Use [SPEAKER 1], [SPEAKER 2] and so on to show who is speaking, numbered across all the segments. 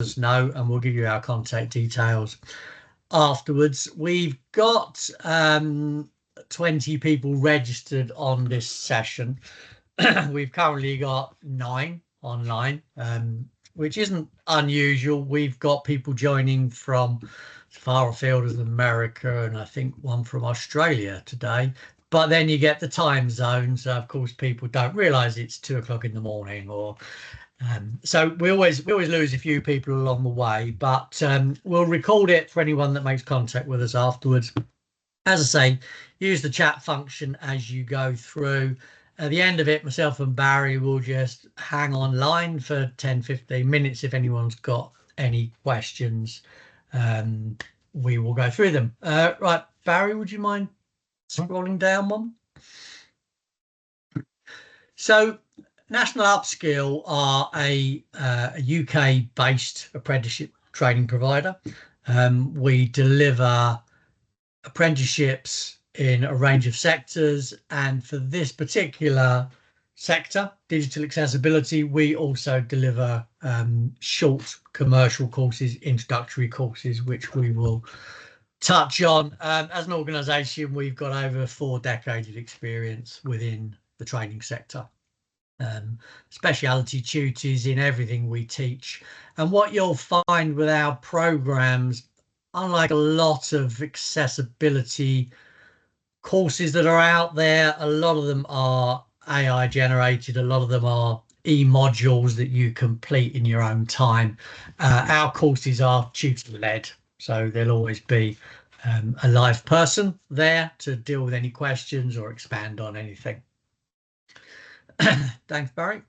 [SPEAKER 1] us know and we'll give you our contact details afterwards. We've got 20 people registered on this session. We've currently got 9 online, which isn't unusual. We've got people joining from as far afield as America and I think one from Australia today. But then you get the time zone. So of course people don't realize it's 2 o'clock in the morning or so we always lose a few people along the way, but we'll record it for anyone that makes contact with us afterwards. As I say, use the chat function as you go through. At the end of it, myself and Barry will just hang online for 10-15 minutes. If anyone's got any questions, we will go through them. Right, Barry, would you mind scrolling down one? So National Upskill are a UK-based apprenticeship training provider. We deliver apprenticeships in a range of sectors, and for this particular sector, digital accessibility, we also deliver short commercial courses, introductory courses, which we will touch on. As an organisation, we've got over 4 decades of experience within the training sector. Speciality tutors in everything we teach, and what you'll find with our programs, unlike a lot of accessibility courses that are out there, a lot of them are AI generated, a lot of them are e-modules that you complete in your own time. Our courses are tutor led, so there'll always be a live person there to deal with any questions or expand on anything. Thanks, Barry.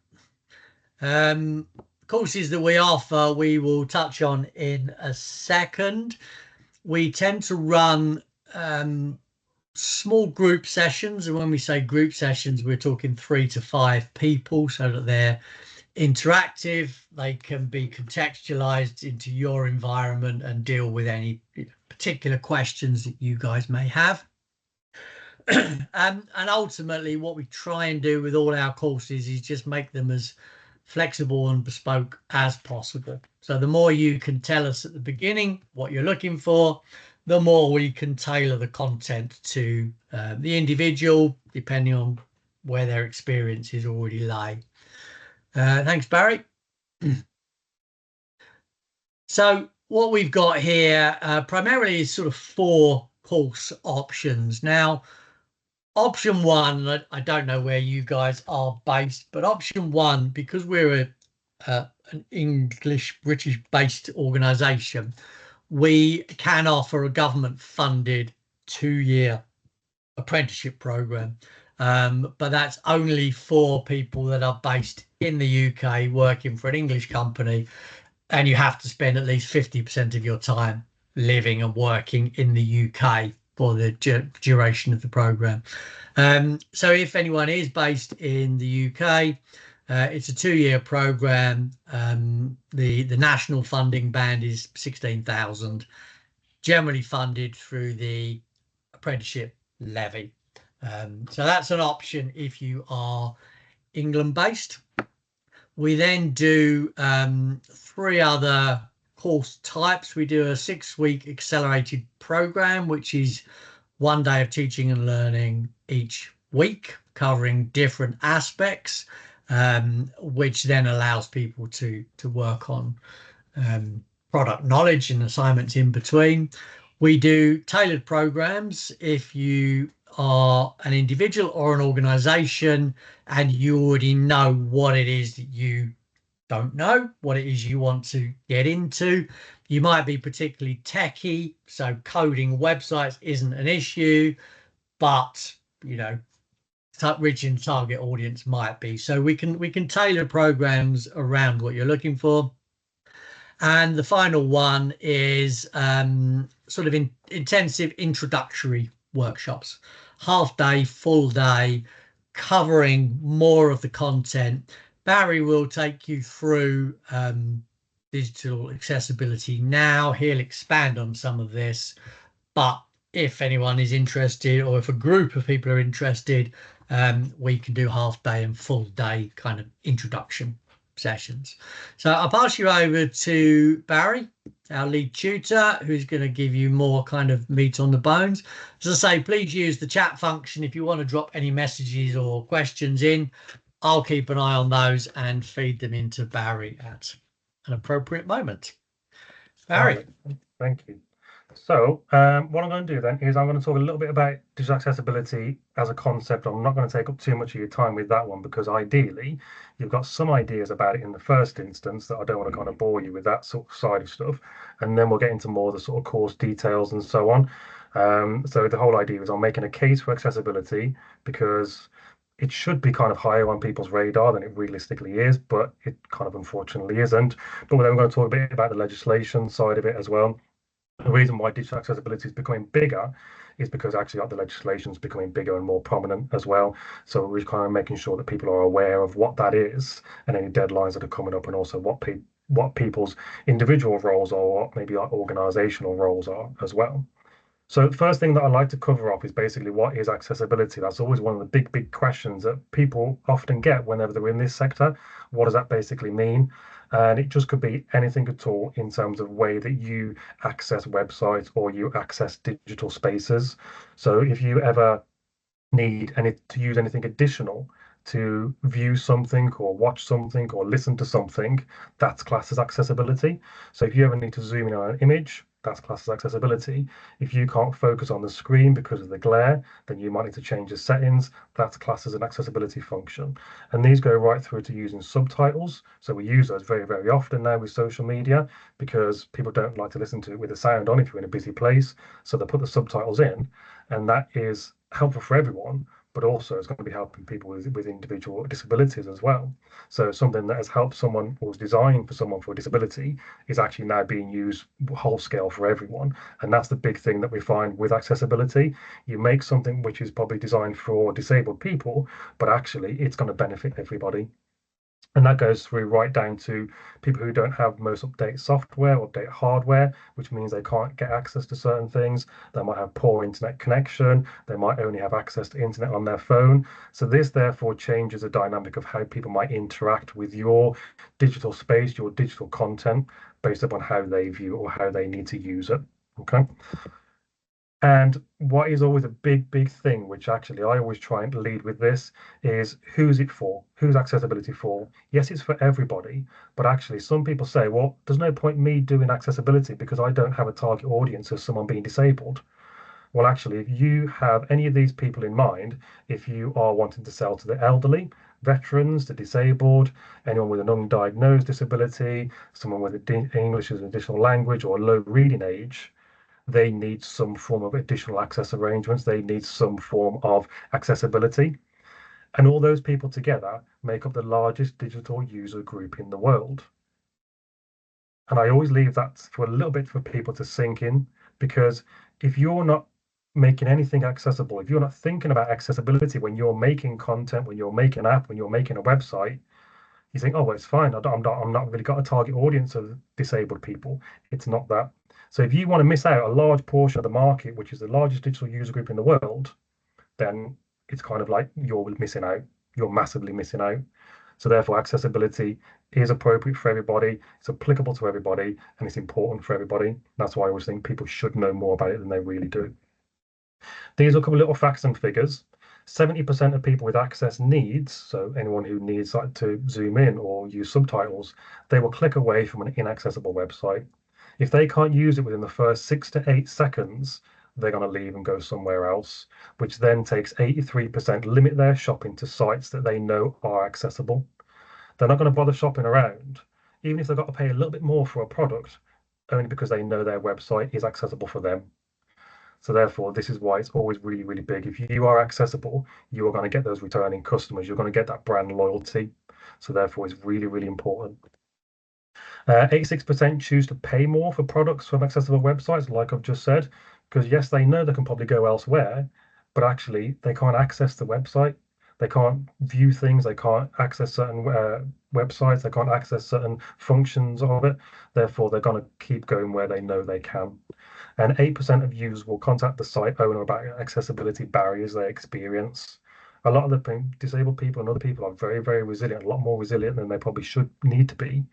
[SPEAKER 1] Courses that we offer, we will touch on in a second. We tend to run small group sessions, and when we say group sessions, we're talking 3 to 5 people, so that they're interactive. They can be contextualized into your environment and deal with any particular questions that you guys may have. And ultimately what we try and do with all our courses is just make them as flexible and bespoke as possible. So the more you can tell us at the beginning what you're looking for, the more we can tailor the content to the individual, depending on where their experiences already lie. Thanks, Barry. So what we've got here primarily is sort of 4 course options. Now, option 1, I don't know where you guys are based, but option 1, because we're an English British based organisation, we can offer a government funded 2-year apprenticeship programme, but that's only for people that are based in the UK working for an English company, and you have to spend at least 50% of your time living and working in the UK for the duration of the programme. So if anyone is based in the UK, it's a 2-year programme. The national funding band is 16,000, generally funded through the apprenticeship levy. So that's an option if you are England based. We then do 3 other course types. We do a 6-week accelerated program, which is 1 day of teaching and learning each week, covering different aspects, which then allows people to work on product knowledge and assignments in between. We do tailored programs if you are an individual or an organization and you already know what it is that you don't know, what it is you want to get into. You might be particularly techie, so coding websites isn't an issue, but reaching target audience might be. So we can tailor programs around what you're looking for. And the final one is sort of intensive introductory workshops, half day, full day, covering more of the content. Barry will take you through digital accessibility now. He'll expand on some of this, but if anyone is interested, or if a group of people are interested, we can do half day and full day kind of introduction sessions. So I'll pass you over to Barry, our lead tutor, who's going to give you more kind of meat on the bones. As I say, please use the chat function if you want to drop any messages or questions in. I'll keep an eye on those and feed them into Barry at an appropriate moment. Barry.
[SPEAKER 2] Thank you. So what I'm going to do then is I'm going to talk a little bit about digital accessibility as a concept. I'm not going to take up too much of your time with that one because ideally you've got some ideas about it in the first instance that I don't want to kind of bore you with that sort of side of stuff. And then we'll get into more of the sort of course details and so on. So the whole idea is I'm making a case for accessibility because it should be kind of higher on people's radar than it realistically is, but it kind of unfortunately isn't. But then we're going to talk a bit about the legislation side of it as well. The reason why digital accessibility is becoming bigger is because actually the legislation is becoming bigger and more prominent as well. So we're kind of making sure that people are aware of what that is and any deadlines that are coming up, and also what people's individual roles are, or maybe like organizational roles are as well. So the first thing that I like to cover off is basically what is accessibility. That's always one of the big questions that people often get whenever they're in this sector. What does that basically mean? And it just could be anything at all in terms of way that you access websites or you access digital spaces. So if you ever need to use anything additional to view something or watch something or listen to something, that's classed as accessibility. So if you ever need to zoom in on an image, that's classed as accessibility. If you can't focus on the screen because of the glare, then you might need to change the settings. That's classed as an accessibility function. And these go right through to using subtitles. So we use those very often now with social media because people don't like to listen to it with the sound on if you're in a busy place. So they put the subtitles in, and that is helpful for everyone, but also it's going to be helping people with individual disabilities as well. So something that has helped someone or was designed for someone for a disability is actually now being used whole scale for everyone. And that's the big thing that we find with accessibility. You make something which is probably designed for disabled people, but actually it's going to benefit everybody. And that goes through right down to people who don't have most up-to-date software or update hardware, which means they can't get access to certain things. They might have poor internet connection. They might only have access to internet on their phone. So this therefore changes the dynamic of how people might interact with your digital space, your digital content, based upon how they view or how they need to use it. Okay. And what is always a big thing, which actually I always try and lead with this, is who's it for? Who's accessibility for? Yes, it's for everybody, but actually some people say, well, there's no point me doing accessibility because I don't have a target audience of someone being disabled. Well, actually, if you have any of these people in mind, if you are wanting to sell to the elderly, veterans, the disabled, anyone with an undiagnosed disability, someone with English as an additional language or low reading age, they need some form of additional access arrangements. They need some form of accessibility. And all those people together make up the largest digital user group in the world. And I always leave that for a little bit for people to sink in, because if you're not making anything accessible, if you're not thinking about accessibility when you're making content, when you're making an app, when you're making a website, you think, oh, well, it's fine. I'm not really got a target audience of disabled people. It's not that. So if you want to miss out a large portion of the market, which is the largest digital user group in the world, then it's kind of like you're missing out. You're massively missing out. So therefore, accessibility is appropriate for everybody. It's applicable to everybody, and it's important for everybody. That's why I always think people should know more about it than they really do. These are a couple of little facts and figures. 70% of people with access needs, so anyone who needs like to zoom in or use subtitles, they will click away from an inaccessible website. If they can't use it within the first 6 to 8 seconds, they're going to leave and go somewhere else, which then takes 83% limit their shopping to sites that they know are accessible. They're not going to bother shopping around, even if they've got to pay a little bit more for a product, only because they know their website is accessible for them. So therefore, this is why it's always really big. If you are accessible, you are going to get those returning customers. You're going to get that brand loyalty. So therefore, it's really important. 86% choose to pay more for products from accessible websites, like I've just said, because yes, they know they can probably go elsewhere, but actually they can't access the website. They can't view things. They can't access certain websites. They can't access certain functions of it. Therefore, they're going to keep going where they know they can. And 8% of users will contact the site owner about accessibility barriers they experience. A lot of the disabled people and other people are very, very resilient, a lot more resilient than they probably should need to be.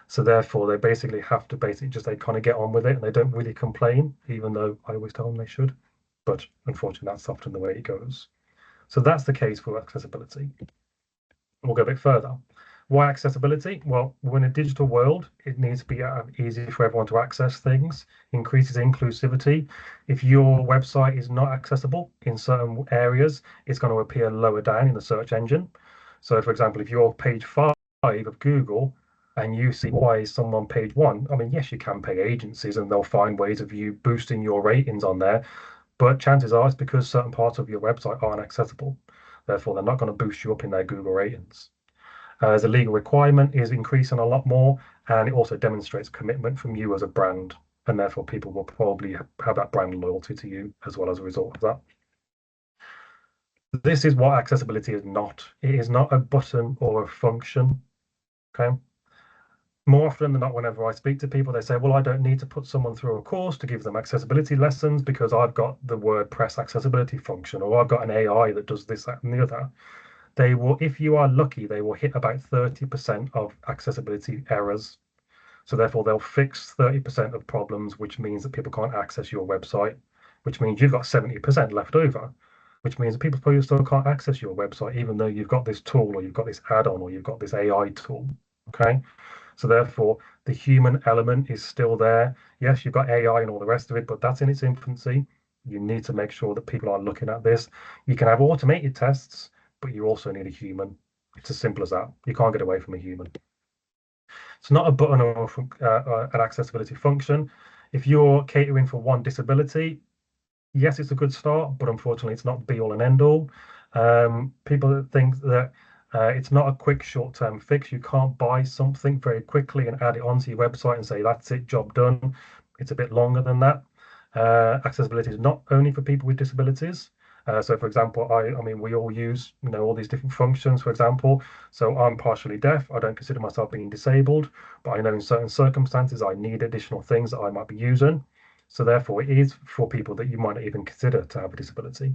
[SPEAKER 2] So therefore, they basically have to just they kind of get on with it and they don't really complain, even though I always tell them they should. But unfortunately, that's often the way it goes. So that's the case for accessibility. We'll go a bit further. Why accessibility? Well, we're in a digital world. It needs to be easy for everyone to access things, increases inclusivity. If your website is not accessible in certain areas, it's going to appear lower down in the search engine. So, for example, if you're page 5 of Google and you see why is someone page 1, I mean, yes, you can pay agencies and they'll find ways of you boosting your ratings on there, but chances are it's because certain parts of your website aren't accessible. Therefore, they're not going to boost you up in their Google ratings. As a legal requirement is increasing a lot more, and it also demonstrates commitment from you as a brand, and therefore people will probably have that brand loyalty to you as well as a result of that. This is what accessibility is not. It is not a button or a function. Okay. More often than not, whenever I speak to people, they say, well, I don't need to put someone through a course to give them accessibility lessons because I've got the WordPress accessibility function, or I've got an AI that does this, that, and the other. They will, if you are lucky, they will hit about 30% of accessibility errors. So therefore, they'll fix 30% of problems, which means that people can't access your website, which means you've got 70% left over, which means that people probably still can't access your website, even though you've got this tool or you've got this add-on or you've got this AI tool. Okay. So therefore, the human element is still there. Yes, you've got AI and all the rest of it, but that's in its infancy. You need to make sure that people are looking at this. You can have automated tests, but you also need a human. It's as simple as that. You can't get away from a human. It's not a button or an accessibility function. If you're catering for one disability, yes, it's a good start, but unfortunately, it's not be all and end all. People think that it's not a quick short-term fix. You can't buy something very quickly and add it onto your website and say, that's it, job done. It's a bit longer than that. Accessibility is not only for people with disabilities. So, for example, I mean, we all use, all these different functions, for example. So I'm partially deaf. I don't consider myself being disabled, but I know in certain circumstances I need additional things that I might be using. So therefore, it is for people that you might not even consider to have a disability.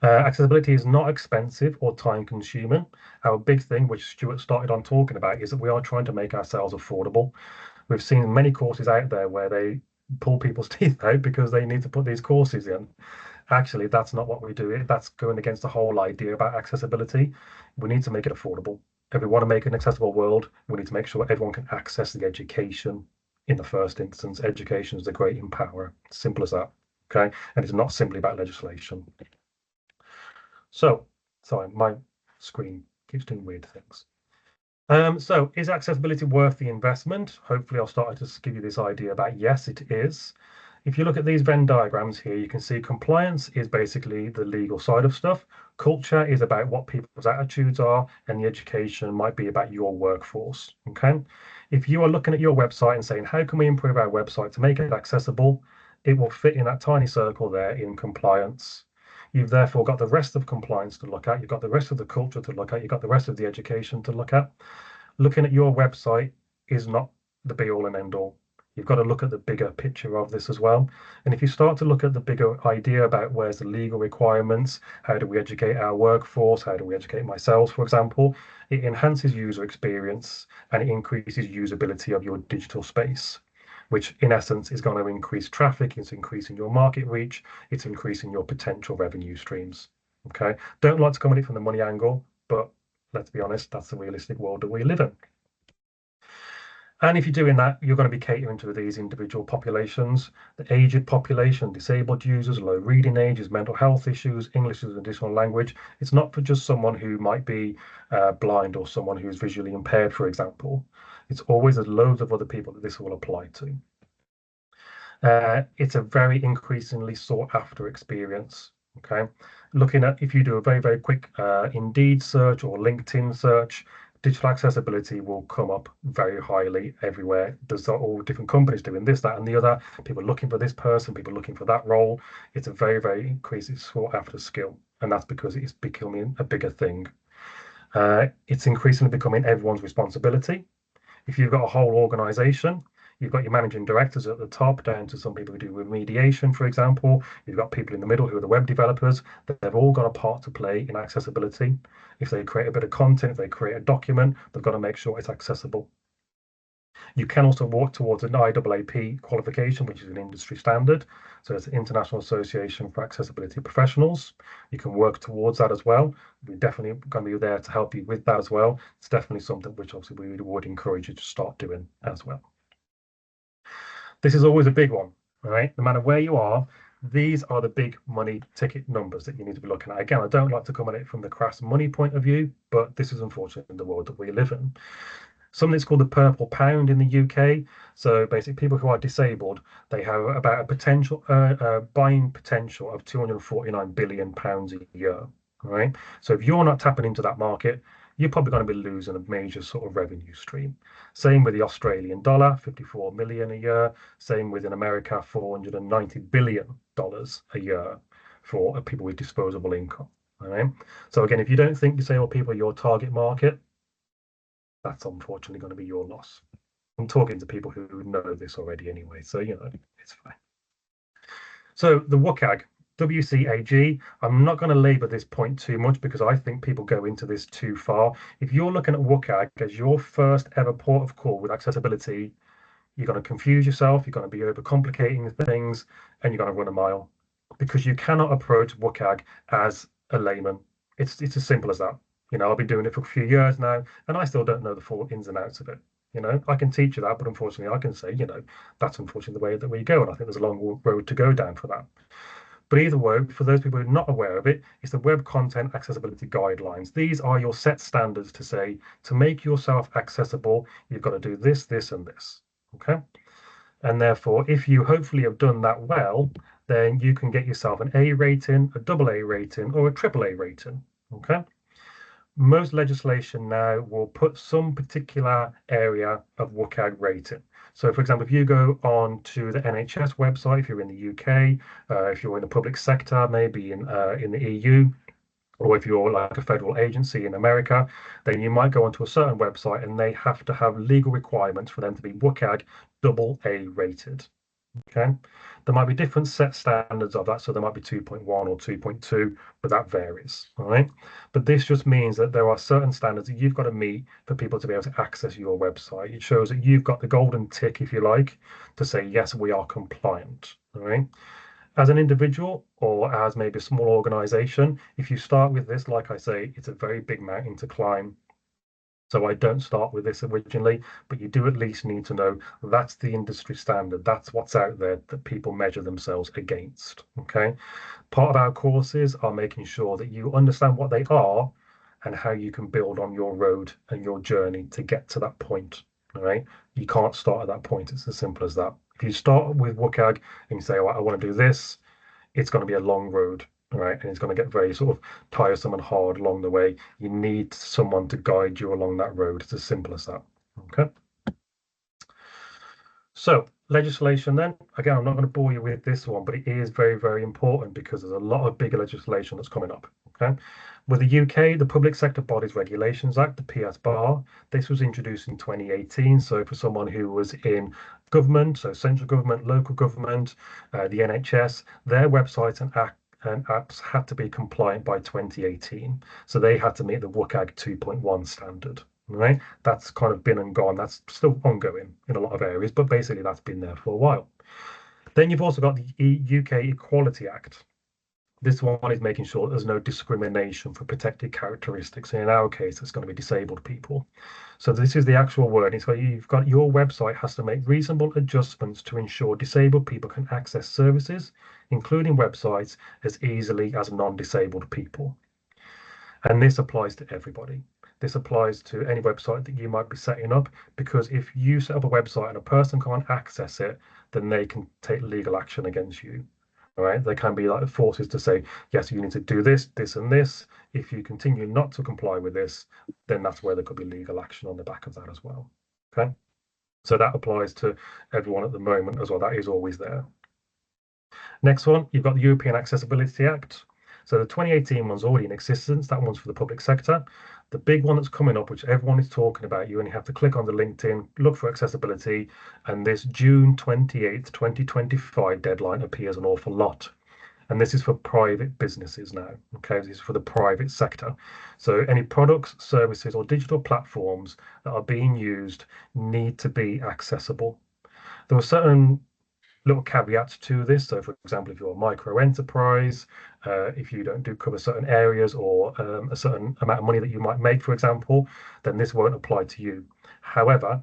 [SPEAKER 2] Accessibility is not expensive or time consuming. Our big thing, which Stuart started on talking about, is that we are trying to make ourselves affordable. We've seen many courses out there where they pull people's teeth out because they need to put these courses in. Actually, that's not what we do. That's going against the whole idea about accessibility. We need to make it affordable. If we want to make an accessible world, we need to make sure everyone can access the education in the first instance. Education is the great empowerer. Simple as that. Okay. And it's not simply about legislation. So, sorry, my screen keeps doing weird things. So is accessibility worth the investment? Hopefully I'll start to give you this idea about yes, it is. If you look at these Venn diagrams here, you can see compliance is basically the legal side of stuff. Culture is about what people's attitudes are, and the education might be about your workforce. Okay. If you are looking at your website and saying, how can we improve our website to make it accessible? It will fit in that tiny circle there in compliance. You've therefore got the rest of compliance to look at. You've got the rest of the culture to look at. You've got the rest of the education to look at. Looking at your website is not the be all and end all. You've got to look at the bigger picture of this as well. And if you start to look at the bigger idea about where's the legal requirements, how do we educate our workforce, how do we educate myself, for example, it enhances user experience and it increases usability of your digital space, which in essence is going to increase traffic, it's increasing your market reach, it's increasing your potential revenue streams. Okay. Don't like to come at it from the money angle, but let's be honest, that's the realistic world that we live in. And if you're doing that, you're going to be catering to these individual populations, the aged population, disabled users, low reading ages, mental health issues, English as an additional language. It's not for just someone who might be blind or someone who's visually impaired, for example. It's always there's loads of other people that this will apply to. It's a very increasingly sought after experience. Okay, looking at if you do a very, very quick Indeed search or LinkedIn search, digital accessibility will come up very highly everywhere. There's all different companies doing this, that, and the other. People looking for this person, people looking for that role. It's a very, very increasing sought after skill, and that's because it's becoming a bigger thing. It's increasingly becoming everyone's responsibility. If you've got a whole organization, You've got your managing directors at the top, down to some people who do remediation, for example. You've got people in the middle who are the web developers. They've all got a part to play in accessibility. If they create a bit of content, if they create a document, they've got to make sure it's accessible. You can also work towards an IAAP qualification, which is an industry standard. So it's the International Association for Accessibility Professionals. You can work towards that as well. We're definitely going to be there to help you with that as well. It's definitely something which obviously we would encourage you to start doing as well. This is always a big one, all right? No matter where you are, these are the big money ticket numbers that you need to be looking at. Again, I don't like to come at it from the crass money point of view, but this is unfortunately the world that we live in. Something that's called the purple pound in the UK. So basically, people who are disabled, they have about a potential buying potential of 249 billion pounds a year. Right. So if you're not tapping into that market, you're probably going to be losing a major sort of revenue stream. Same with the Australian dollar, 54 million a year. Same with in America, $490 billion a year for people with disposable income. All right. So again, if you don't think disabled people are your target market, that's unfortunately going to be your loss. I'm talking to people who know this already anyway, so it's fine. So the WCAG, WCAG, I'm not going to labor this point too much because I think people go into this too far. If you're looking at WCAG as your first ever port of call with accessibility, you're going to confuse yourself, you're going to be overcomplicating things, and you're going to run a mile because you cannot approach WCAG as a layman. It's as simple as that. I've been doing it for a few years now, and I still don't know the full ins and outs of it. I can teach you that, but unfortunately, I can say, that's unfortunately the way that we go, and I think there's a long road to go down for that. But either way, for those people who are not aware of it, it's the Web Content Accessibility Guidelines. These are your set standards to say, to make yourself accessible, you've got to do this, this, and this. Okay. And therefore, if you hopefully have done that well, then you can get yourself an A rating, a double A rating, or a triple A rating. Okay. Most legislation now will put some particular area of WCAG rating. So, for example, if you go on to the NHS website, if you're in the UK, if you're in the public sector, maybe in the EU, or if you're like a federal agency in America, then you might go onto a certain website and they have to have legal requirements for them to be WCAG double A rated. Okay, there might be different set standards of that, so there might be 2.1 or 2.2, but that varies. All right, but this just means that there are certain standards that you've got to meet for people to be able to access your website. It shows that you've got the golden tick, if you like, to say yes, we are compliant. All right. As an individual or as maybe a small organization, if you start with this, like I say, it's a very big mountain to climb. So I don't start with this originally, but you do at least need to know that's the industry standard. That's what's out there that people measure themselves against. Okay. Part of our courses are making sure that you understand what they are and how you can build on your road and your journey to get to that point. All right. You can't start at that point. It's as simple as that. If you start with WCAG and you say, oh, I want to do this, it's going to be a long road. All right, and it's going to get very sort of tiresome and hard along the way. You need someone to guide you along that road. It's as simple as that. Okay. So legislation then, again, I'm not going to bore you with this one, but it is very, very important because there's a lot of bigger legislation that's coming up. Okay. With the UK, the Public Sector Bodies Regulations Act, the PSBAR, this was introduced in 2018. So for someone who was in government, so central government, local government, the NHS, their websites and apps had to be compliant by 2018. So they had to meet the WCAG 2.1 standard. Right, that's kind of been and gone. That's still ongoing in a lot of areas, but basically that's been there for a while. Then you've also got the UK Equality Act. This one is making sure that there's no discrimination for protected characteristics. And in our case, it's going to be disabled people. So this is the actual word. It's got, you've got your website has to make reasonable adjustments to ensure disabled people can access services, including websites, as easily as non-disabled people. And this applies to everybody. This applies to any website that you might be setting up, because if you set up a website and a person can't access it, then they can take legal action against you. All right, there can be like forces to say, yes, you need to do this, this, and this. If you continue not to comply with this, then that's where there could be legal action on the back of that as well. Okay, so that applies to everyone at the moment as well. That is always there. Next one, you've got the European Accessibility Act. So the 2018 one's already in existence. That one's for the public sector. The big one that's coming up, which everyone is talking about, you only have to click on the LinkedIn, look for accessibility, and this June 28th, 2025 deadline appears an awful lot. And this is for private businesses now. Okay, this is for the private sector. So any products, services, or digital platforms that are being used need to be accessible. There are certain little caveats to this. So, for example, if you're a micro enterprise, if you don't do cover certain areas or a certain amount of money that you might make, for example, then this won't apply to you. However,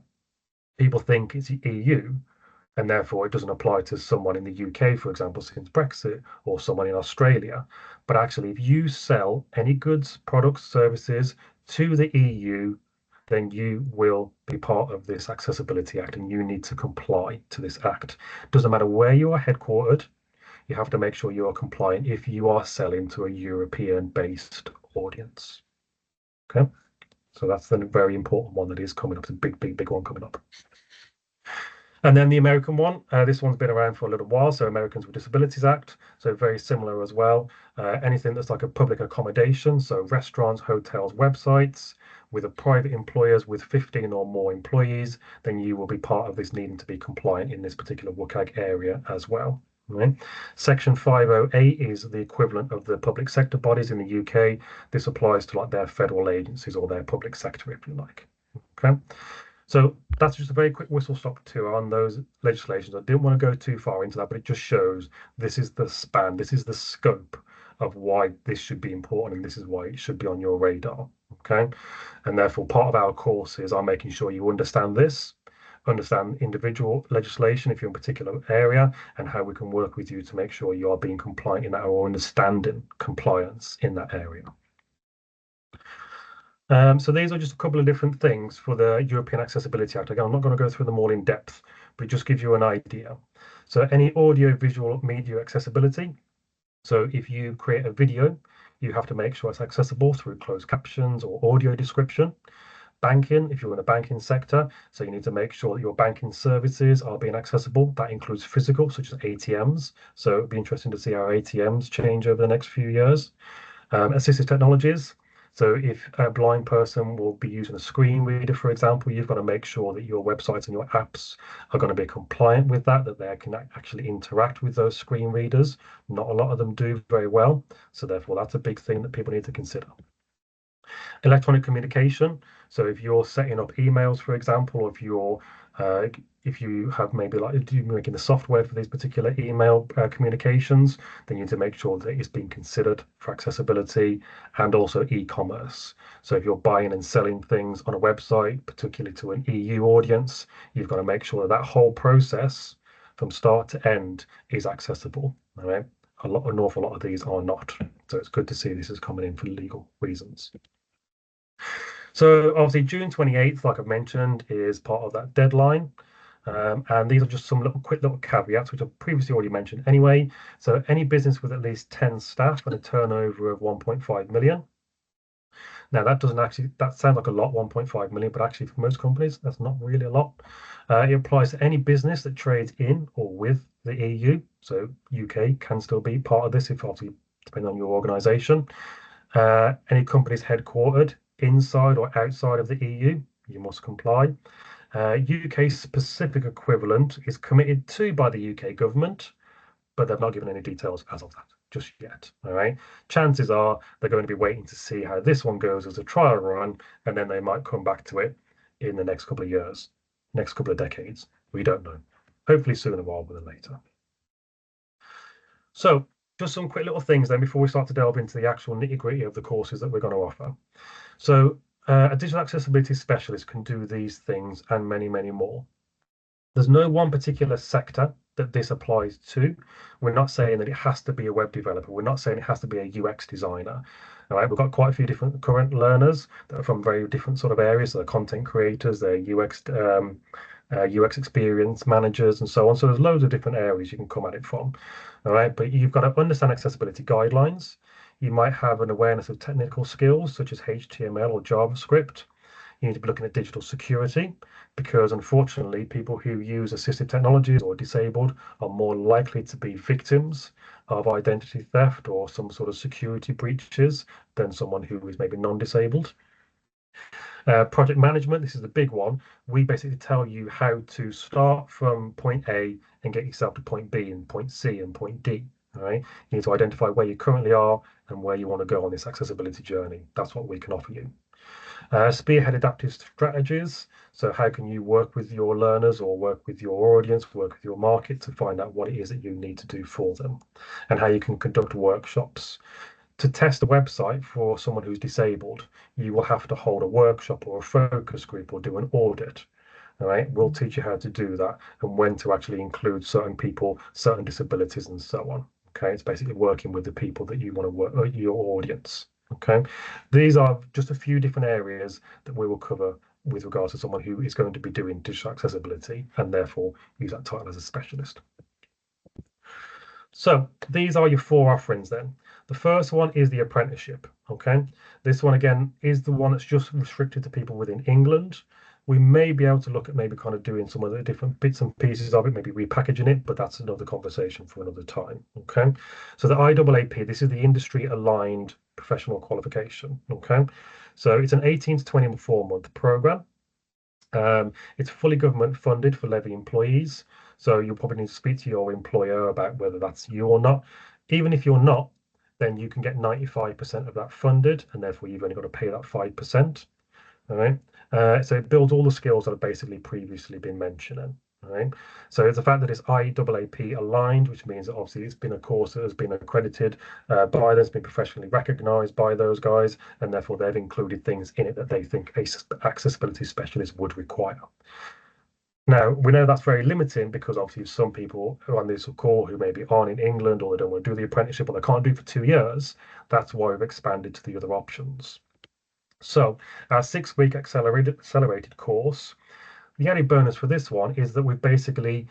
[SPEAKER 2] people think it's the EU, and therefore it doesn't apply to someone in the UK, for example, since Brexit, or someone in Australia. But actually, if you sell any goods, products, services to the EU, then you will be part of this Accessibility Act and you need to comply to this act. Doesn't matter where you are headquartered, you have to make sure you are compliant if you are selling to a European-based audience. Okay, so that's the very important one that is coming up. It's a big, big, big one coming up. And then the American one, this one's been around for a little while, so Americans with Disabilities Act, so very similar as well. Anything that's like a public accommodation, so restaurants, hotels, websites, with a private employers with 15 or more employees, then you will be part of this needing to be compliant in this particular WCAG area as well. Right. Section 508 is the equivalent of the public sector bodies in the UK. This applies to like their federal agencies or their public sector, if you like. Okay. So that's just a very quick whistle stop tour on those legislations. I didn't want to go too far into that, but it just shows this is the span, this is the scope of why this should be important, and this is why it should be on your radar. Okay. And therefore, part of our courses are making sure you understand this, understand individual legislation if you're in a particular area, and how we can work with you to make sure you are being compliant in that or understanding compliance in that area. So these are just a couple of different things for the European Accessibility Act. Again, I'm not going to go through them all in depth, but it just gives you an idea. So any audio visual media accessibility. So if you create a video, you have to make sure it's accessible through closed captions or audio description. Banking, if you're in the banking sector, so you need to make sure that your banking services are being accessible. That includes physical, such as ATMs. So it'd be interesting to see how ATMs change over the next few years. Assistive technologies. So if a blind person will be using a screen reader, for example, you've got to make sure that your websites and your apps are going to be compliant with that, that they can actually interact with those screen readers. Not a lot of them do very well. So therefore, that's a big thing that people need to consider. Electronic communication. So if you're setting up emails, for example, or if you have maybe like you're making the software for these particular email communications, then you need to make sure that it's being considered for accessibility, and also e-commerce. So if you're buying and selling things on a website, particularly to an EU audience, you've got to make sure that that whole process from start to end is accessible. All right. An awful lot of these are not. So it's good to see this is coming in for legal reasons. So obviously June 28th, like I've mentioned, is part of that deadline. And these are just some quick little caveats, which I've previously already mentioned anyway. So any business with at least 10 staff and a turnover of 1.5 million. Now that sounds like a lot, 1.5 million, but actually for most companies, that's not really a lot. It applies to any business that trades in or with the EU. So UK can still be part of this, if obviously depending on your organization. Any companies headquartered inside or outside of the EU, you must comply. UK specific equivalent is committed to by the UK government, but they've not given any details as of that just yet. All right. Chances are they're going to be waiting to see how this one goes as a trial run, and then they might come back to it in the next couple of years, next couple of decades. We don't know. Hopefully sooner rather than later. So just some quick little things then before we start to delve into the actual nitty-gritty of the courses that we're going to offer. So a digital accessibility specialist can do these things and many, many more. There's no one particular sector that this applies to. We're not saying that it has to be a web developer. We're not saying it has to be a UX designer. All right, we've got quite a few different current learners that are from very different sort of areas. So they're content creators, they're UX experience managers, and so on. So there's loads of different areas you can come at it from. All right, but you've got to understand accessibility guidelines. You might have an awareness of technical skills such as HTML or JavaScript. You need to be looking at digital security, because unfortunately, people who use assistive technologies or disabled are more likely to be victims of identity theft or some sort of security breaches than someone who is maybe non-disabled. Project management, this is the big one. We basically tell you how to start from point A and get yourself to point B and point C and point D. All right. You need to identify where you currently are and where you want to go on this accessibility journey. That's what we can offer you. Spearhead adaptive strategies. So how can you work with your learners or work with your audience, work with your market to find out what it is that you need to do for them, and how you can conduct workshops. To test a website for someone who's disabled, you will have to hold a workshop or a focus group or do an audit. All right, we'll teach you how to do that and when to actually include certain people, certain disabilities, and so on. Okay, it's basically working with the people that you want to work, your audience. Okay, these are just a few different areas that we will cover with regards to someone who is going to be doing digital accessibility and therefore use that title as a specialist. So these are your four offerings then. The first one is the apprenticeship. Okay, this one again is the one that's just restricted to people within England. We may be able to look at maybe kind of doing some of the different bits and pieces of it, maybe repackaging it, but that's another conversation for another time. Okay, so the IAAP, this is the industry aligned professional qualification. Okay, so it's an 18 to 24-month program. It's fully government funded for levy employees. So you'll probably need to speak to your employer about whether that's you or not. Even if you're not, then you can get 95% of that funded, and therefore you've only got to pay that 5%. All right. So it builds all the skills that have basically previously been mentioned. All right. So it's the fact that it's IAAP aligned, which means that obviously it's been a course that has been accredited by them, it's been professionally recognized by those guys, and therefore they've included things in it that they think a accessibility specialist would require. Now, we know that's very limiting because obviously some people who are on this call who maybe aren't in England or they don't want to do the apprenticeship or they can't do it for 2 years. That's why we've expanded to the other options. So our 6-week accelerated course, the added bonus for this one is that we've basically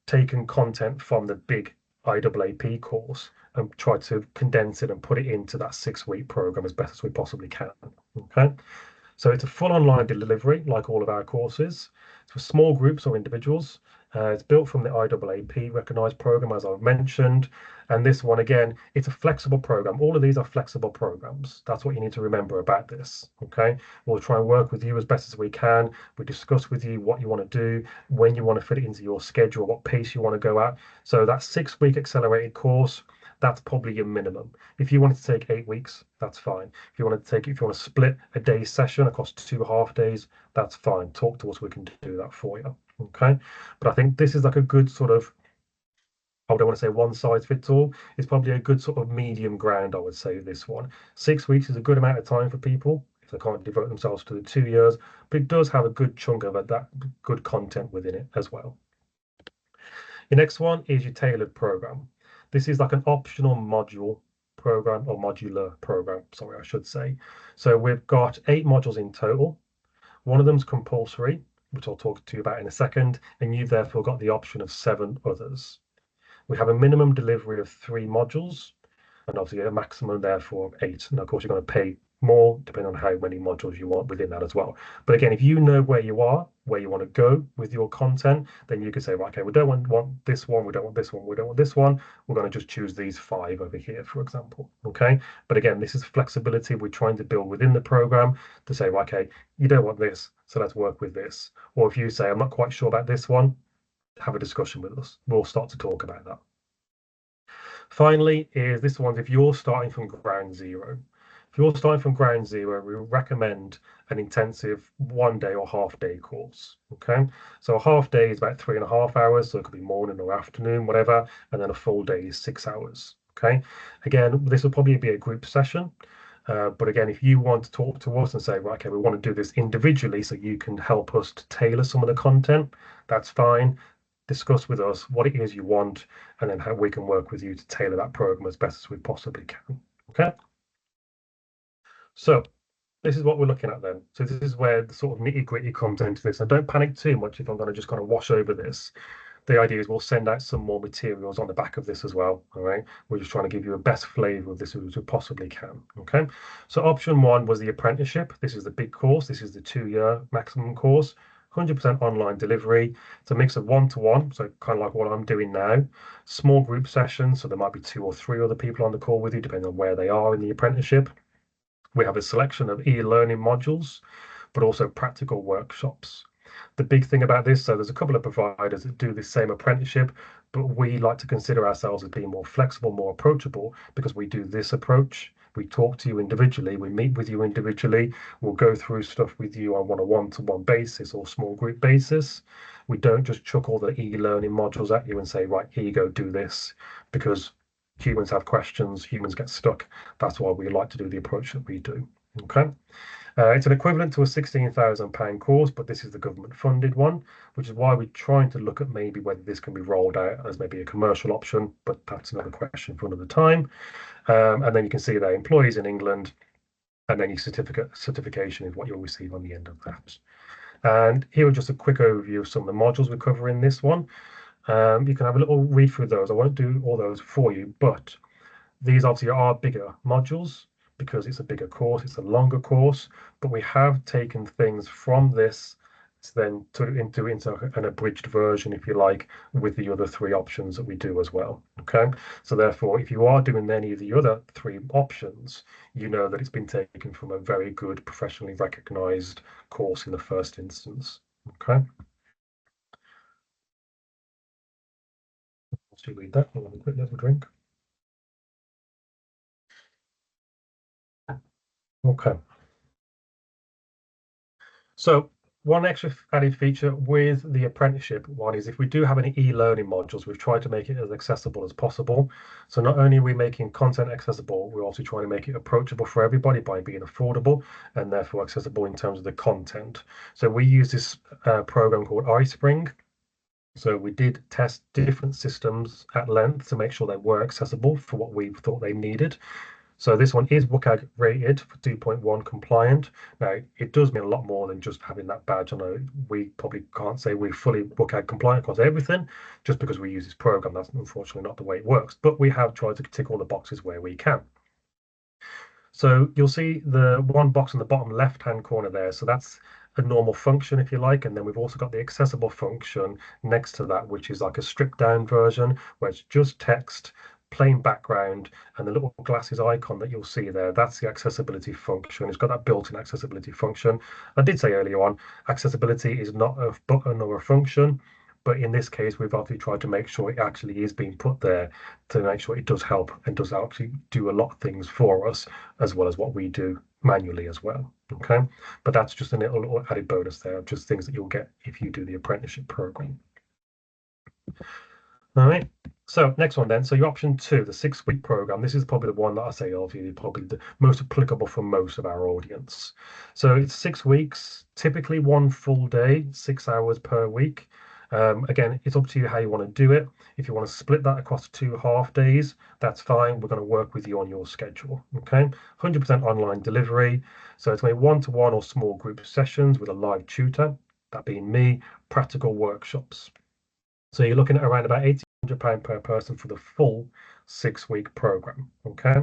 [SPEAKER 2] taken content from the big IAAP course and tried to condense it and put it into that 6-week program as best as we possibly can. Okay. So it's a full online delivery, like all of our courses. It's for small groups or individuals. It's built from the IAAP recognised program, as I've mentioned. And this one, again, it's a flexible program. All of these are flexible programs. That's what you need to remember about this. Okay. We'll try and work with you as best as we can. We discuss with you what you want to do, when you want to fit it into your schedule, what pace you want to go at. So that 6-week accelerated course, that's probably your minimum. If you wanted to take 8 weeks, that's fine. If you want to take, if you want to split a day's session across 2 half days, that's fine. Talk to us, we can do that for you. Okay. But I think this is like a good sort of, I don't want to say one size fits all. It's probably a good sort of medium ground, I would say, this one. 6 weeks is a good amount of time for people if they can't devote themselves to the 2 years, but it does have a good chunk of that good content within it as well. Your next one is your tailored program. This is like an optional module program or modular program, sorry, I should say. So we've got 8 modules in total. One of them's compulsory, which I'll talk to you about in a second, and you've therefore got the option of 7 others. We have a minimum delivery of 3 modules, and obviously a maximum therefore of 8. And of course, you're going to pay more depending on how many modules you want within that as well. But again, if you know where you are, where you want to go with your content, then you can say, right, okay, we don't want this one, we don't want this one, we don't want this one. We're going to just choose these 5 over here, for example. Okay. But again, this is flexibility we're trying to build within the program to say, right, okay, you don't want this, so let's work with this. Or if you say, I'm not quite sure about this one, have a discussion with us. We'll start to talk about that. Finally, is this one if you're starting from ground zero. If you're starting from ground zero, we recommend an intensive 1-day or half-day course. Okay, so a half day is about 3.5 hours, so it could be morning or afternoon, whatever, and then a full day is 6 hours. Okay, again, this will probably be a group session. But again, if you want to talk to us and say, right, okay, we want to do this individually so you can help us to tailor some of the content, that's fine. Discuss with us what it is you want and then how we can work with you to tailor that program as best as we possibly can. Okay. So this is what we're looking at then. So this is where the sort of nitty gritty comes into this. And don't panic too much if I'm going to just kind of wash over this. The idea is we'll send out some more materials on the back of this as well. All right. We're just trying to give you a best flavor of this as we possibly can. Okay. So option 1 was the apprenticeship. This is the big course. This is the 2-year maximum course. 100% online delivery. It's a mix of one-to-one, so kind of like what I'm doing now. Small group sessions, so there might be 2 or 3 other people on the call with you, depending on where they are in the apprenticeship. We have a selection of e-learning modules. but also practical workshops. The big thing about this, so there's a couple of providers that do this same apprenticeship, but we like to consider ourselves as being more flexible, more approachable, because we do this approach. We talk to you individually, we meet with you individually, we'll go through stuff with you on a one-to-one basis or small group basis. We don't just chuck all the e-learning modules at you and say, right, here you go, do this, because humans have questions, humans get stuck. That's why we like to do the approach that we do. Okay. It's an equivalent to a £16,000 course, but this is the government funded one, which is why we're trying to look at maybe whether this can be rolled out as maybe a commercial option, but that's another question for another time. And then you can see there, employees in England, and then your certification is what you'll receive on the end of that. And here are just a quick overview of some of the modules we cover in this one. You can have a little read through those. I won't do all those for you, but these obviously are bigger modules because it's a bigger course, it's a longer course, but we have taken things from this to then into an abridged version, if you like, with the other three options that we do as well. Okay, so therefore, if you are doing any of the other three options, you know that it's been taken from a very good, professionally recognized course in the first instance. Okay. Let's read that. I'll have a quick little drink. Okay. So one extra added feature with the apprenticeship one is if we do have any e-learning modules, we've tried to make it as accessible as possible. So not only are we making content accessible, we're also trying to make it approachable for everybody by being affordable and therefore accessible in terms of the content. So we use this program called iSpring. So we did test different systems at length to make sure they were accessible for what we thought they needed. So this one is WCAG rated for 2.1 compliant. Now, it does mean a lot more than just having that badge. I know we probably can't say we're fully WCAG compliant across everything, just because we use this program. That's unfortunately not the way it works. But we have tried to tick all the boxes where we can. So you'll see the one box in the bottom left-hand corner there. So that's a normal function, if you like. And then we've also got the accessible function next to that, which is like a stripped down version where it's just text, plain background, and the little glasses icon that you'll see there, that's the accessibility function. It's got that built-in accessibility function. I did say earlier on, accessibility is not a button or a function, but in this case, we've obviously tried to make sure it actually is being put there to make sure it does help and does actually do a lot of things for us, as well as what we do manually as well. Okay, but that's just a little added bonus there, just things that you'll get if you do the apprenticeship program. All right. So next one then. So your option 2, the 6-week program. This is probably the one that I say obviously probably the most applicable for most of our audience. So it's 6 weeks, typically one full day, 6 hours per week. Again, it's up to you how you want to do it. If you want to split that across 2 half days, that's fine. We're going to work with you on your schedule. Okay, 100% online delivery. So it's going to be one-to-one or small group sessions with a live tutor, that being me, practical workshops. So you're looking at around about £1,800 per person for the full 6-week program. Okay.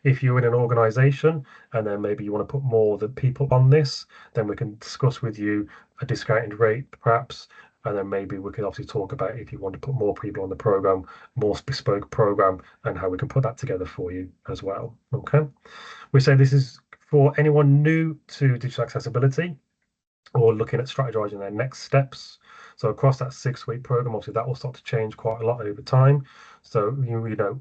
[SPEAKER 2] If you're in an organization and then maybe you want to put more of the people on this, then we can discuss with you a discounted rate perhaps. And then maybe we can obviously talk about if you want to put more people on the program, more bespoke program, and how we can put that together for you as well. Okay. We say this is for anyone new to digital accessibility or looking at strategizing their next steps. So across that 6-week program, obviously that will start to change quite a lot over time. So you know,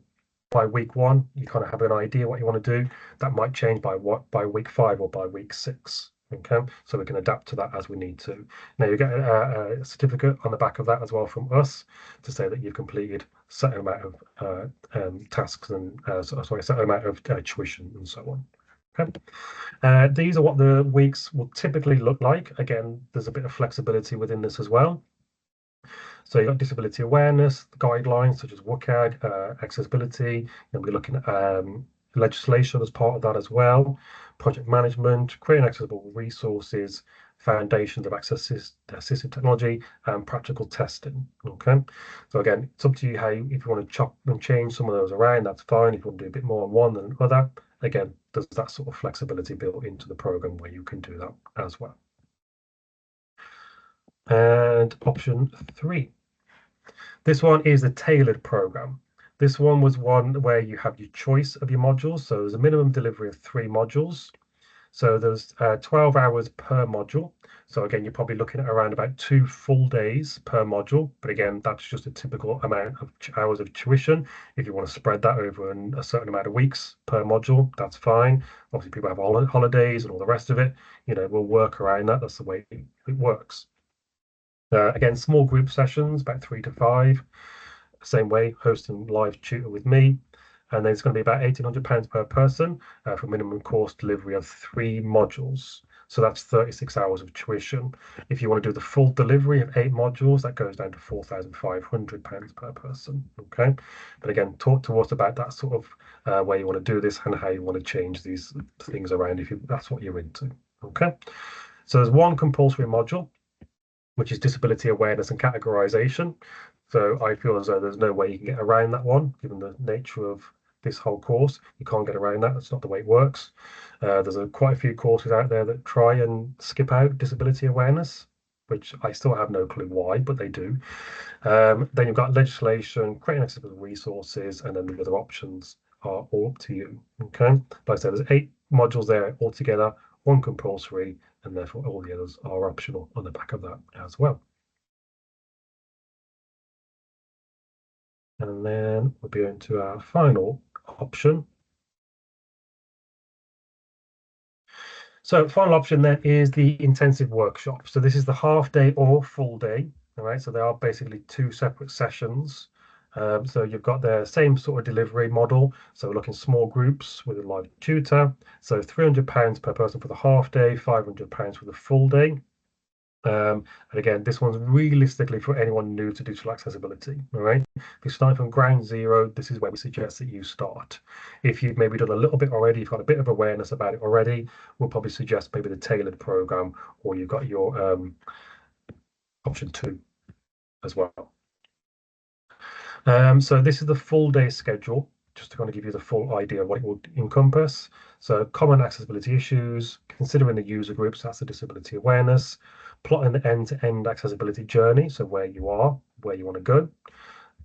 [SPEAKER 2] by week 1, you kind of have an idea what you want to do. That might change by week 5 or by week 6. Okay, so we can adapt to that as we need to. Now you get a certificate on the back of that as well from us to say that you've completed a certain amount of tasks and sorry, a certain amount of tuition and so on. Okay. These are what the weeks will typically look like. Again, there's a bit of flexibility within this as well. So you've got disability awareness, guidelines such as WCAG, accessibility. You'll be looking at legislation as part of that as well, project management, creating accessible resources, foundations of assistive technology, and practical testing. Okay, so again, it's up to you how if you want to chop and change some of those around, that's fine. If you want to do a bit more on one than other, again, there's that sort of flexibility built into the program where you can do that as well. And option 3. This one is a tailored program. This one was one where you have your choice of your modules. So there's a minimum delivery of 3 modules. So there's 12 hours per module. So again, you're probably looking at around about 2 full days per module. But again, that's just a typical amount of hours of tuition. If you want to spread that over a certain amount of weeks per module, that's fine. Obviously, people have holidays and all the rest of it. We'll work around that. That's the way it works. Again, small group sessions, about 3 to 5. Same way, hosting live tutor with me. And then it's going to be about £1,800 per person for minimum course delivery of 3 modules. So that's 36 hours of tuition. If you want to do the full delivery of 8 modules, that goes down to £4,500 per person. Okay. But again, talk to us about that sort of way you want to do this and how you want to change these things around if that's what you're into. Okay. So there's one compulsory module, which is disability awareness and categorization. So I feel as though there's no way you can get around that one, given the nature of this whole course. You can't get around that. That's not the way it works. There's quite a few courses out there that try and skip out disability awareness, which I still have no clue why, but they do. Then you've got legislation, creating accessible resources, and then the other options are all up to you. Okay, like I said, there's 8 modules there altogether, one compulsory, and therefore all the others are optional on the back of that as well. And then we'll be into our final option. So final option then is the intensive workshop. So this is the half day or full day. All right, so they are basically 2 separate sessions. So you've got the same sort of delivery model. So we're looking small groups with a live tutor. So £300 per person for the half day, £500 for the full day. And again, this one's realistically for anyone new to digital accessibility. All right. If you're starting from ground zero, this is where we suggest that you start. If you've maybe done a little bit already, you've got a bit of awareness about it already, we'll probably suggest maybe the tailored program, or you've got your option 2 as well. So this is the full day schedule, just to kind of give you the full idea of what it will encompass. So common accessibility issues, considering the user groups, that's the disability awareness, plotting the end-to-end accessibility journey, so where you are, where you want to go,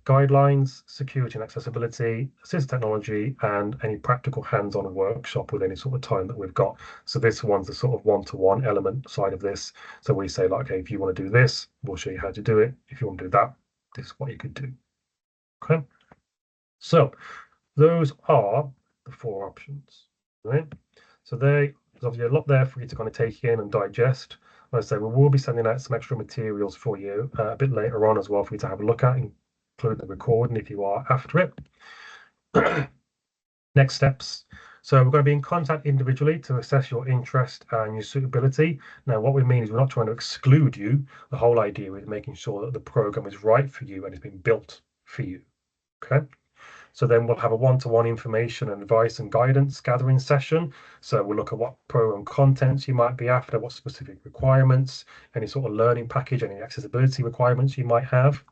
[SPEAKER 2] guidelines, security and accessibility, assistive technology, and any practical hands-on workshop with any sort of time that we've got. So this one's the sort of one-to-one element side of this. So we say, like, okay, if you want to do this, we'll show you how to do it. If you want to do that, this is what you could do. Okay, so those are the 4 options, right? So there's obviously a lot there for you to kind of take in and digest. Like I say, we will be sending out some extra materials for you a bit later on as well for you to have a look at, including the recording if you are after it. Next steps. So we're going to be in contact individually to assess your interest and your suitability. Now, what we mean is we're not trying to exclude you. The whole idea is making sure that the program is right for you and it's been built for you. Okay. So then we'll have a one-to-one information and advice and guidance gathering session. So we'll look at what program contents you might be after, what specific requirements, any sort of learning package, any accessibility requirements you might have.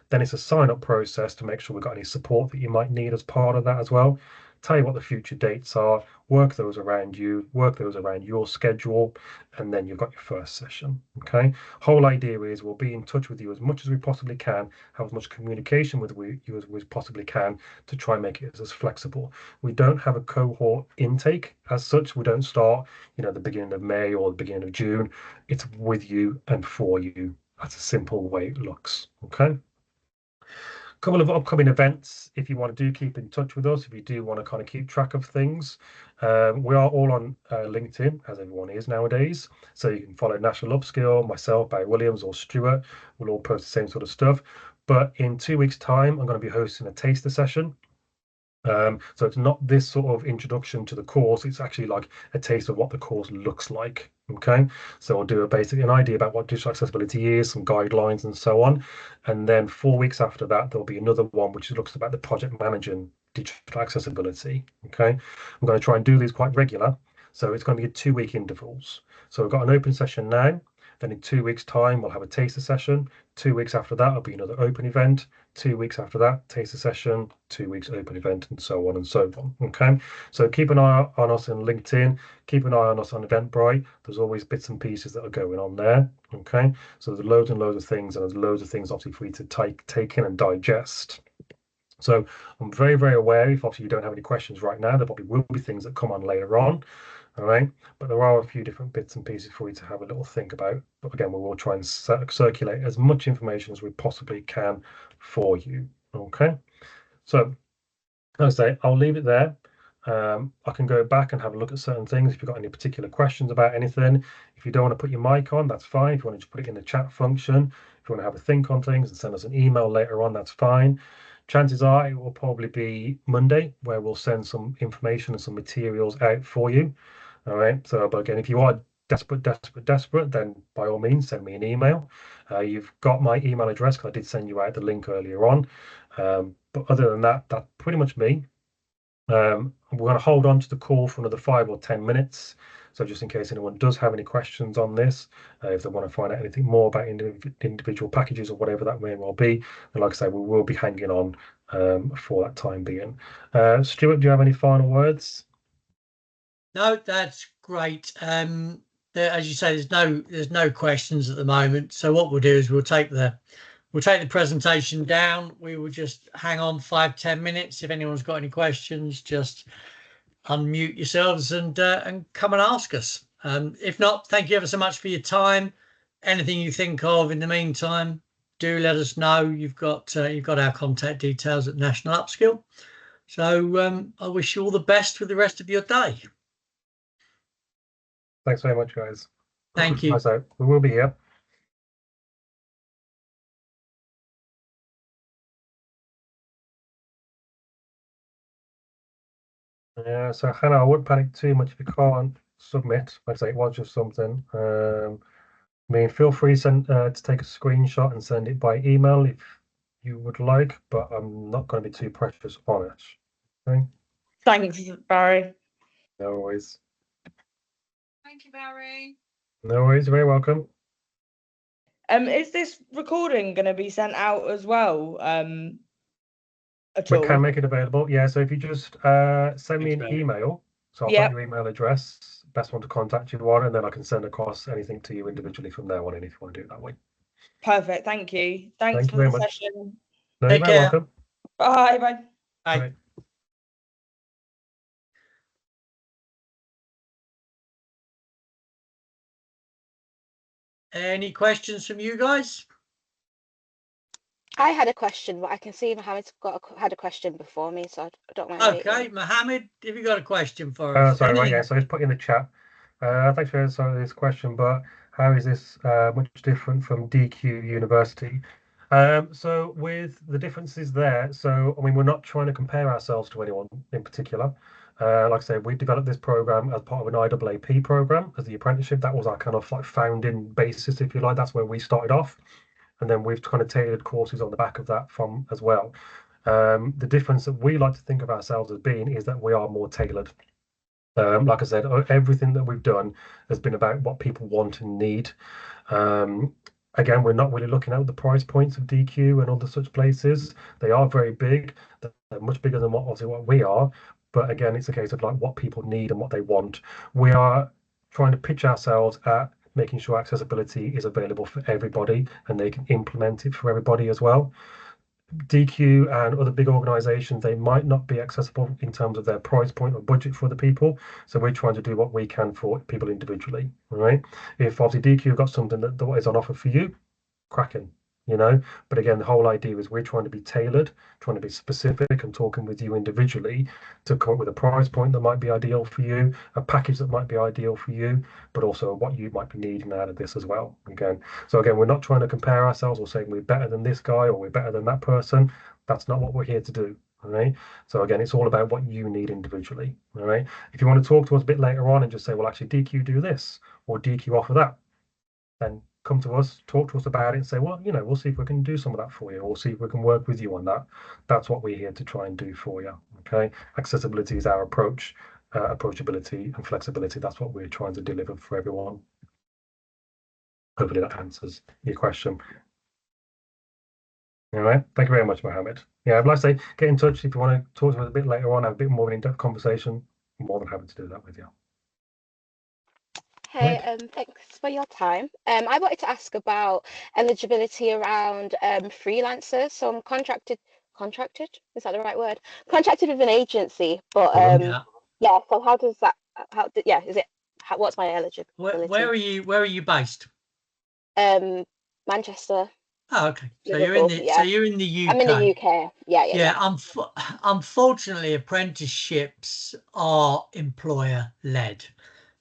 [SPEAKER 2] Then it's a sign-up process to make sure we've got any support that you might need as part of that as well. Tell you what the future dates are, work those around you, work those around your schedule, and then you've got your first session. Okay. Whole idea is we'll be in touch with you as much as we possibly can, have as much communication with you as we possibly can to try and make it as flexible. We don't have a cohort intake as such. We don't start, the beginning of May or the beginning of June. It's with you and for you. That's a simple way it looks. Okay. Couple of upcoming events if you want to keep in touch with us, if you do want to kind of keep track of things. We are all on LinkedIn, as everyone is nowadays, so you can follow National Upskill, myself, Barry Williams, or Stuart. We'll all post the same sort of stuff. But in 2 weeks time I'm going to be hosting a taster session. So it's not this sort of introduction to the course, it's actually like a taste of what the course looks like. Okay, so we'll do an idea about what digital accessibility is, some guidelines and so on. And then 4 weeks after that, there'll be another one which looks about the project managing digital accessibility. Okay, I'm going to try and do these quite regular. So it's going to be 2 week intervals. So we've got an open session now. Then in 2 weeks time, we'll have a taster session. 2 weeks after that, will be another open event. 2 weeks after that, taster session. 2 weeks open event, and so on and so on. Okay, so keep an eye on us on LinkedIn. Keep an eye on us on Eventbrite. There's always bits and pieces that are going on there. Okay, so there's loads and loads of things, and there's loads of things obviously for you to take in and digest. So I'm very, very aware if obviously you don't have any questions right now, there probably will be things that come on later on. All right, but there are a few different bits and pieces for you to have a little think about. But again, we will try and circulate as much information as we possibly can for you. Okay, so as I say, I'll leave it there. I can go back and have a look at certain things if you've got any particular questions about anything. If you don't want to put your mic on, that's fine. If you want to just put it in the chat function, if you want to have a think on things and send us an email later on, that's fine. Chances are it will probably be Monday where we'll send some information and some materials out for you. All right. So, but again, if you are desperate, then by all means, send me an email. You've got my email address because I did send you out the link earlier on. But other than that, that's pretty much me. We're going to hold on to the call for another 5 or 10 minutes. So just in case anyone does have any questions on this, if they want to find out anything more about individual packages or whatever that may well be, then like I say, we will be hanging on for that time being. Stuart, do you have any final words?
[SPEAKER 1] No, that's great. As you say, there's no questions at the moment. So what we'll do is we'll take the presentation down. We will just hang on 5-10 minutes. If anyone's got any questions, just unmute yourselves and come and ask us. If not, thank you ever so much for your time. Anything you think of in the meantime, do let us know. You've got our contact details at National Upskill. So I wish you all the best with the rest of your day.
[SPEAKER 2] Thanks very much, guys.
[SPEAKER 1] Thank you.
[SPEAKER 2] So we will be here. Yeah, so Hannah, I wouldn't panic too much if you can't submit. Like I say, it was just something. I mean, feel free to take a screenshot and send it by email if you would like, but I'm not going to be too precious on it. Okay?
[SPEAKER 3] Thanks, Barry.
[SPEAKER 2] No worries.
[SPEAKER 4] Thank you, Barry.
[SPEAKER 2] No worries. You're very welcome.
[SPEAKER 3] Is this recording going to be sent out as well? At
[SPEAKER 2] We
[SPEAKER 3] all?
[SPEAKER 2] can make it available. Yeah, so if you just send me an email, so I've got your email address, best one to contact you on, and then I can send across anything to you individually from there on in if you want to do it that way.
[SPEAKER 3] Perfect. Thank you. Thanks
[SPEAKER 2] Thank
[SPEAKER 3] for
[SPEAKER 2] you very
[SPEAKER 3] the
[SPEAKER 2] much.
[SPEAKER 3] session.
[SPEAKER 2] No, you're very welcome.
[SPEAKER 3] Bye. Bye.
[SPEAKER 1] Bye.
[SPEAKER 2] Bye.
[SPEAKER 1] Any questions from you guys?
[SPEAKER 5] I had a question, but I can see Mohammed's had a question before me, so I don't mind
[SPEAKER 1] Okay,
[SPEAKER 5] waiting.
[SPEAKER 1] Mohammed, have you got a question for us?
[SPEAKER 2] Sorry, right, yeah, so I just put in the chat. Thanks for answering this question, but how is this much different from DQ University? So with the differences there, so I mean, we're not trying to compare ourselves to anyone in particular. Like I said, we developed this program as part of an IAAP program as the apprenticeship. That was our kind of like founding basis, if you like. That's where we started off. And then we've kind of tailored courses on the back of that from as well. The difference that we like to think of ourselves as being is that we are more tailored. Like I said, everything that we've done has been about what people want and need. Again, we're not really looking at the price points of DQ and other such places. They are very big. They're much bigger than what we are. But again, it's a case of like what people need and what they want. We are trying to pitch ourselves at making sure accessibility is available for everybody and they can implement it for everybody as well. DQ and other big organizations, they might not be accessible in terms of their price point or budget for the people. So we're trying to do what we can for people individually. All right. If obviously DQ got something that is on offer for you, cracking, But again, the whole idea is we're trying to be tailored, trying to be specific and talking with you individually to come up with a price point that might be ideal for you, a package that might be ideal for you, but also what you might be needing out of this as well. So again, we're not trying to compare ourselves or saying we're better than this guy or we're better than that person. That's not what we're here to do. All right. So again, it's all about what you need individually. All right. If you want to talk to us a bit later on and just say, well, actually, DQ do this or DQ offer that, then come to us, talk to us about it and say, well, we'll see if we can do some of that for you, or see if we can work with you on that. That's what we're here to try and do for you. Okay. Accessibility is our approach, approachability and flexibility. That's what we're trying to deliver for everyone. Hopefully that answers your question. All right. Thank you very much, Mohammed. Yeah, I'd like to say, get in touch if you want to talk to us a bit later on, have a bit more of an in-depth conversation. I'm more than happy to do that with you.
[SPEAKER 5] Hey, thanks for your time. I wanted to ask about eligibility around freelancers. So I'm contracted, is that the right word? Contracted with an agency, but yeah, so how does that Yeah, is it? What's my eligibility?
[SPEAKER 1] Where are you based?
[SPEAKER 5] Manchester,
[SPEAKER 1] Oh, okay. So
[SPEAKER 5] Liverpool.
[SPEAKER 1] so you're in the UK.
[SPEAKER 5] I'm in the UK. Yeah.
[SPEAKER 1] Unfortunately, apprenticeships are employer led.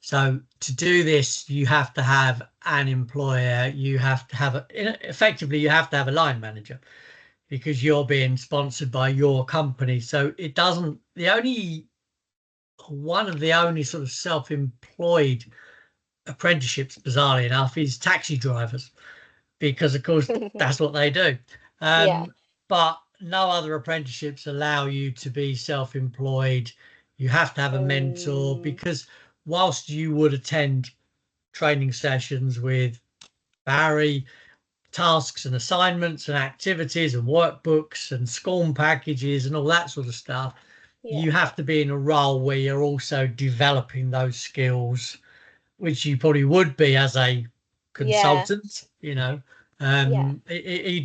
[SPEAKER 1] So to do this, you have to have an employer. You have to have effectively you have to have a line manager because you're being sponsored by your company. So it doesn't. One of the only sort of self-employed apprenticeships, bizarrely enough, is taxi drivers, because of course that's what they do.
[SPEAKER 5] Yeah.
[SPEAKER 1] But no other apprenticeships allow you to be self-employed. You have to have a mentor, because whilst you would attend training sessions with Barry, tasks and assignments and activities and workbooks and SCORM packages and all that sort of stuff, you have to be in a role where you're also developing those skills, which you probably would be as a consultant. You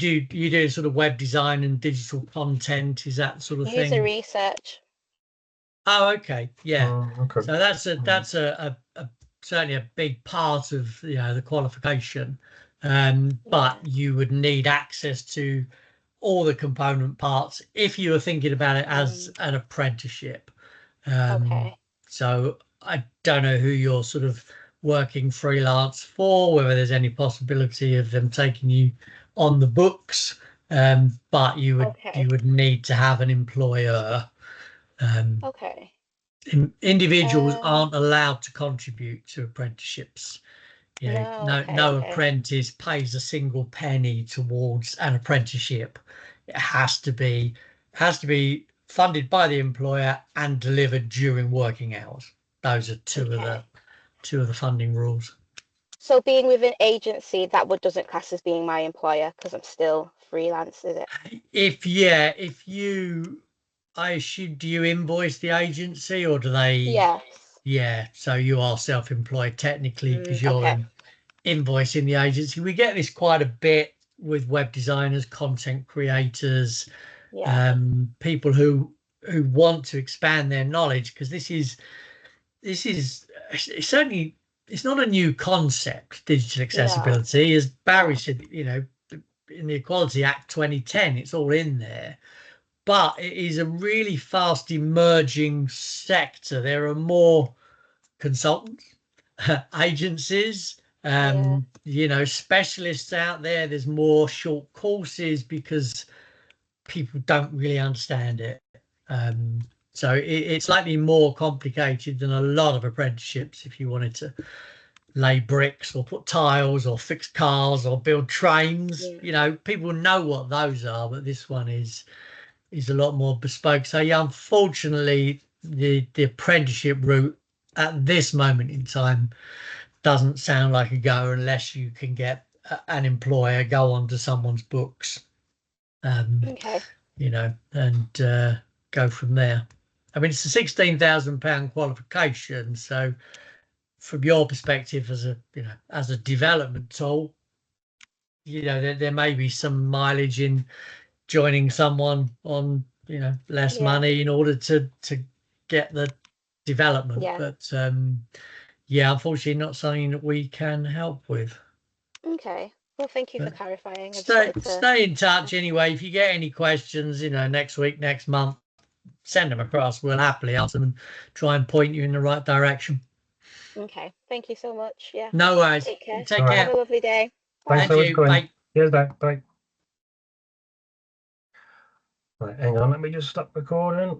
[SPEAKER 1] do sort of web design and digital content, is that sort of thing?
[SPEAKER 5] User research.
[SPEAKER 1] Oh, okay, yeah.
[SPEAKER 2] Okay.
[SPEAKER 1] So that's a certainly a big part of the qualification, but you would need access to all the component parts if you were thinking about it as an apprenticeship.
[SPEAKER 5] Okay.
[SPEAKER 1] So I don't know who you're sort of working freelance for, whether there's any possibility of them taking you on the books, but you would need to have an employer.
[SPEAKER 5] Okay.
[SPEAKER 1] Individuals aren't allowed to contribute to apprenticeships. No apprentice pays a single penny towards an apprenticeship. It has to be funded by the employer and delivered during working hours. Those are two of the funding rules.
[SPEAKER 5] So being with an agency, that doesn't class as being my employer because I'm still freelance, is it?
[SPEAKER 1] I assume, do you invoice the agency or do they?
[SPEAKER 5] Yes.
[SPEAKER 1] Yeah, so you are self-employed technically because you're invoicing the agency. We get this quite a bit with web designers, content creators, people who want to expand their knowledge, because this is certainly, it's not a new concept, digital accessibility. As Barry said, in the Equality Act 2010, it's all in there. But it is a really fast emerging sector. There are more consultants, agencies, specialists out there. There's more short courses because people don't really understand it. So it's slightly more complicated than a lot of apprenticeships. If you wanted to lay bricks or put tiles or fix cars or build trains, people know what those are, but this one is a lot more bespoke. So unfortunately, the apprenticeship route at this moment in time doesn't sound like a go unless you can get an employer, go onto someone's books, and go from there. I mean, it's a £16,000 qualification. So from your perspective as a development tool, there may be some mileage in joining someone on less money in order to get the development, but unfortunately not something that we can help with.
[SPEAKER 5] Okay, well, thank you for clarifying.
[SPEAKER 1] Stay in touch anyway. If you get any questions next week, next month, send them across. We'll happily answer them and try and point you in the right direction.
[SPEAKER 5] Okay, thank you so much.
[SPEAKER 1] No worries.
[SPEAKER 5] Take care.
[SPEAKER 1] Have
[SPEAKER 5] a lovely day.
[SPEAKER 2] Thanks so much for coming.
[SPEAKER 1] Bye.
[SPEAKER 2] Cheers, bye. Right, hang on, let me just stop recording.